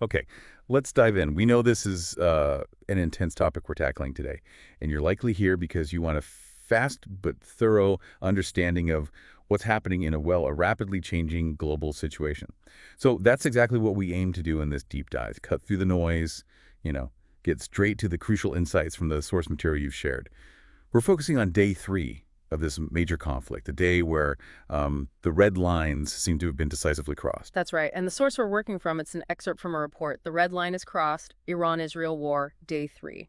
Okay, let's dive in. We know this is an intense topic we're tackling today, and you're likely here because you want a fast but thorough understanding of what's happening in a rapidly changing global situation. So that's exactly what we aim to do in this deep dive. Cut through the noise, you know, get straight to the crucial insights from the source material you've shared. We're focusing on day 3 of this major conflict, a day where the red lines seem to have been decisively crossed. That's right. And the source we're working from, it's an excerpt from a report. The red line is crossed, Iran-Israel war, day 3.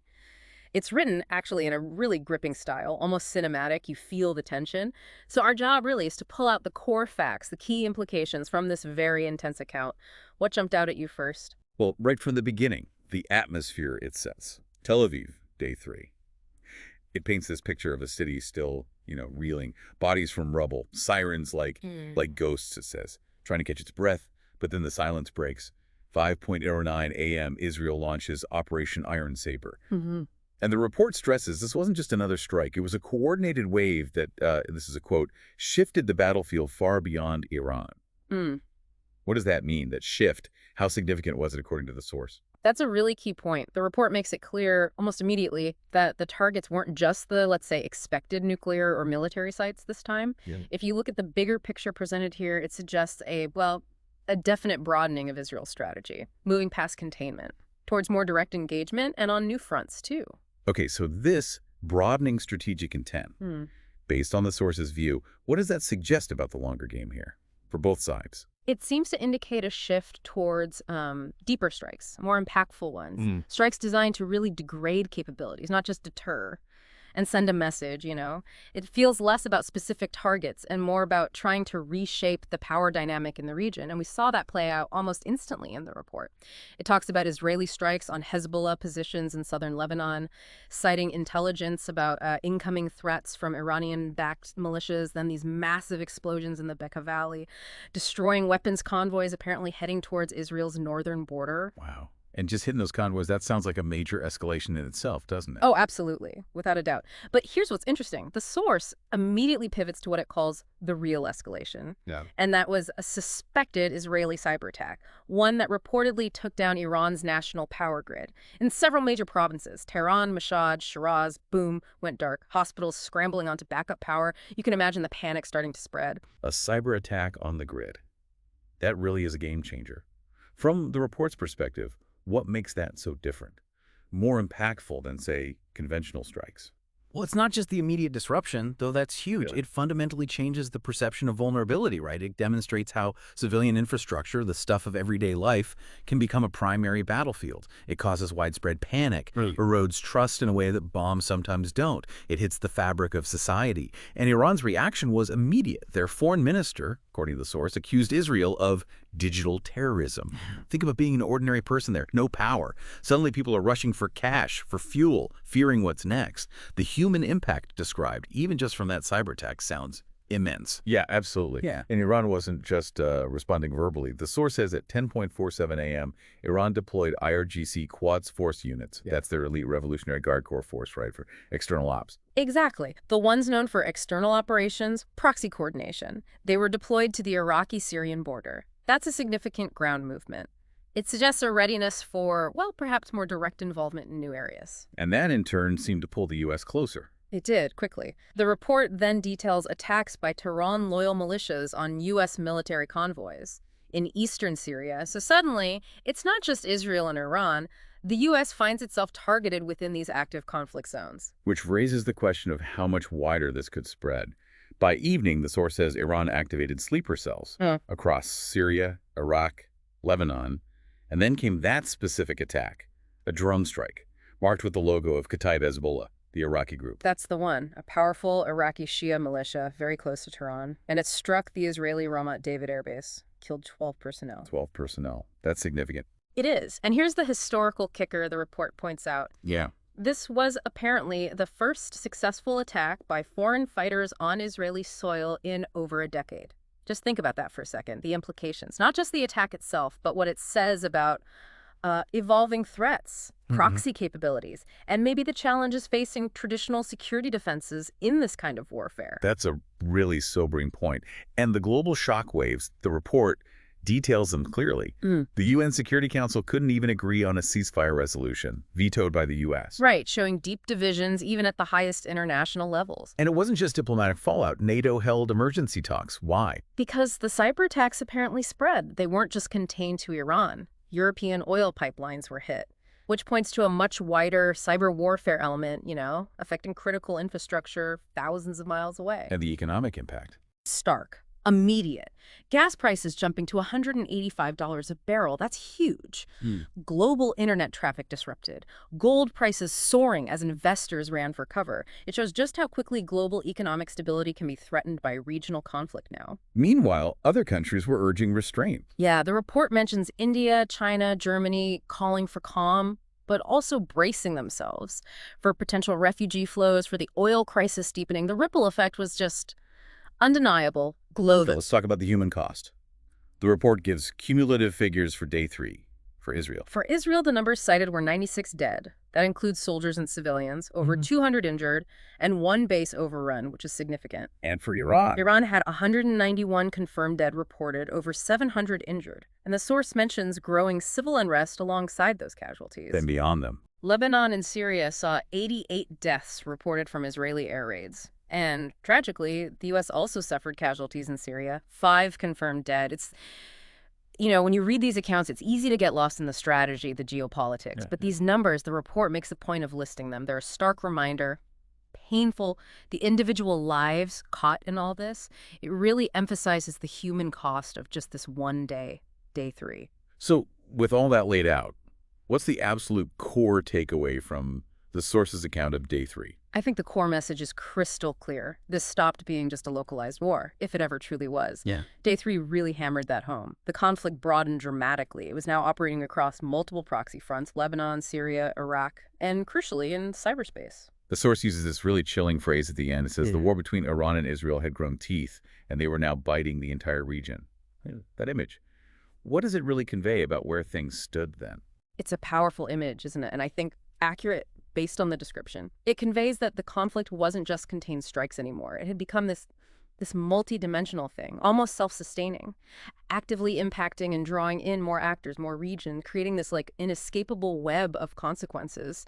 It's written actually in a really gripping style, almost cinematic. You feel the tension. So our job really is to pull out the core facts, the key implications from this very intense account. What jumped out at you first? Well, right from the beginning, the atmosphere it sets. Tel Aviv, day 3. It paints this picture of a city still, reeling, bodies from rubble, sirens like ghosts, it says, trying to catch its breath, but then the silence breaks. 5:09 a.m., Israel launches Operation Iron Saber. Mm-hmm. And the report stresses this wasn't just another strike. It was a coordinated wave that, this is a quote, shifted the battlefield far beyond Iran. Mm. What does that mean, that shift? How significant was it according to the source? That's a really key point. The report makes it clear almost immediately that the targets weren't just the, let's say, expected nuclear or military sites this time. Yeah. If you look at the bigger picture presented here, it suggests a definite broadening of Israel's strategy, moving past containment towards more direct engagement and on new fronts, too. Okay, so this broadening strategic intent, based on the source's view, what does that suggest about the longer game here for both sides? It seems to indicate a shift towards deeper strikes, more impactful ones. Strikes designed to really degrade capabilities, not just deter and send a message, It feels less about specific targets and more about trying to reshape the power dynamic in the region. And we saw that play out almost instantly in the report. It talks about Israeli strikes on Hezbollah positions in southern Lebanon, citing intelligence about incoming threats from Iranian-backed militias, then these massive explosions in the Bekaa Valley, destroying weapons convoys apparently heading towards Israel's northern border. Wow. And just hitting those convoys, that sounds like a major escalation in itself, doesn't it? Oh, absolutely, without a doubt. But here's what's interesting. The source immediately pivots to what it calls the real escalation. Yeah. And that was a suspected Israeli cyber attack, one that reportedly took down Iran's national power grid. In several major provinces, Tehran, Mashhad, Shiraz, boom, went dark. Hospitals scrambling onto backup power. You can imagine the panic starting to spread. A cyber attack on the grid. That really is a game changer. From the report's perspective, what makes that so different? More impactful than, say, conventional strikes? Well, it's not just the immediate disruption, though that's huge. Really? It fundamentally changes the perception of vulnerability, right? It demonstrates how civilian infrastructure, the stuff of everyday life, can become a primary battlefield. It causes widespread panic, erodes trust in a way that bombs sometimes don't. It hits the fabric of society. And Iran's reaction was immediate. Their foreign minister, according to the source, accused Israel of digital terrorism. Think about being an ordinary person there, no power. Suddenly people are rushing for cash, for fuel, fearing what's next. The human impact described, even just from that cyber attack, sounds immense. Yeah, absolutely. Yeah. And Iran wasn't just responding verbally. The source says at 10:47 a.m., Iran deployed IRGC Quds Force units. Yeah. That's their elite Revolutionary Guard Corps force, right, for external ops. Exactly. The ones known for external operations, proxy coordination. They were deployed to the Iraqi-Syrian border. That's a significant ground movement. It suggests a readiness for, well, perhaps more direct involvement in new areas. And that, in turn, seemed to pull the U.S. closer. It did, quickly. The report then details attacks by Tehran-loyal militias on U.S. military convoys in eastern Syria. So suddenly, it's not just Israel and Iran. The U.S. finds itself targeted within these active conflict zones. Which raises the question of how much wider this could spread. By evening, the source says Iran activated sleeper cells across Syria, Iraq, Lebanon, and then came that specific attack, a drone strike, marked with the logo of Kataib Hezbollah, the Iraqi group. That's the one, a powerful Iraqi Shia militia very close to Tehran. And it struck the Israeli Ramat David Air Base, killed 12 personnel. 12 personnel. That's significant. It is. And here's the historical kicker the report points out. Yeah. This was apparently the first successful attack by foreign fighters on Israeli soil in over a decade. Just think about that for a second, the implications. Not just the attack itself, but what it says about evolving threats, proxy capabilities, and maybe the challenges facing traditional security defenses in this kind of warfare. That's a really sobering point. And the global shockwaves, the report details them clearly. The UN Security Council couldn't even agree on a ceasefire resolution, vetoed by the U.S. Right, showing deep divisions even at the highest international levels. And it wasn't just diplomatic fallout. NATO held emergency talks. Why? Because the cyber attacks apparently spread. They weren't just contained to Iran. European oil pipelines were hit, which points to a much wider cyber warfare element, affecting critical infrastructure thousands of miles away. And the economic impact. Stark. Immediate. Gas prices jumping to $185 a barrel. That's huge. Global internet traffic disrupted. Gold prices soaring as investors ran for cover. It shows just how quickly global economic stability can be threatened by regional conflict now. Meanwhile, other countries were urging restraint. Yeah, the report mentions India, China, Germany calling for calm, but also bracing themselves for potential refugee flows, for the oil crisis deepening. The ripple effect was just undeniable. Global. Let's talk about the human cost. The report gives cumulative figures for day 3 for Israel. For Israel, the numbers cited were 96 dead. That includes soldiers and civilians, over 200 injured, and 1 base overrun, which is significant. And for Iran. Iran had 191 confirmed dead reported, over 700 injured. And the source mentions growing civil unrest alongside those casualties. Then beyond them. Lebanon and Syria saw 88 deaths reported from Israeli air raids. And tragically, the U.S. also suffered casualties in Syria, 5 confirmed dead. It's, when you read these accounts, it's easy to get lost in the strategy, the geopolitics. But these numbers, the report makes a point of listing them. They're a stark reminder, painful, the individual lives caught in all this. It really emphasizes the human cost of just this one day, day 3. So with all that laid out, what's the absolute core takeaway from the source's account of day 3? I think the core message is crystal clear. This stopped being just a localized war, if it ever truly was. Day 3 really hammered that home. The conflict broadened dramatically. It was now operating across multiple proxy fronts: Lebanon, Syria, Iraq, and crucially in cyberspace. The source uses this really chilling phrase at the end. It says the war between Iran and Israel had grown teeth, and they were now biting the entire region. That image. What does it really convey about where things stood then? It's a powerful image, isn't it? And I think accurate based on the description. It conveys that the conflict wasn't just contained strikes anymore. It had become this multi-dimensional thing, almost self-sustaining, actively impacting and drawing in more actors, more region, creating this inescapable web of consequences.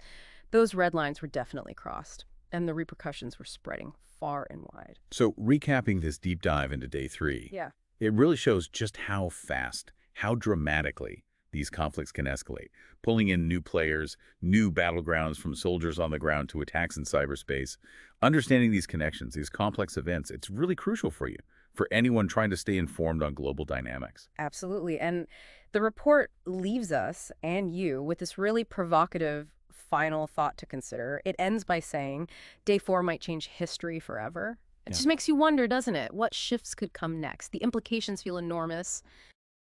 Those red lines were definitely crossed, and the repercussions were spreading far and wide. So recapping this deep dive into day 3, it really shows just how fast, how dramatically these conflicts can escalate, pulling in new players, new battlegrounds, from soldiers on the ground to attacks in cyberspace. Understanding these connections, these complex events, it's really crucial for you, for anyone trying to stay informed on global dynamics. Absolutely. And the report leaves us and you with this really provocative final thought to consider. It ends by saying day 4 might change history forever. It just makes you wonder, doesn't it? What shifts could come next? The implications feel enormous.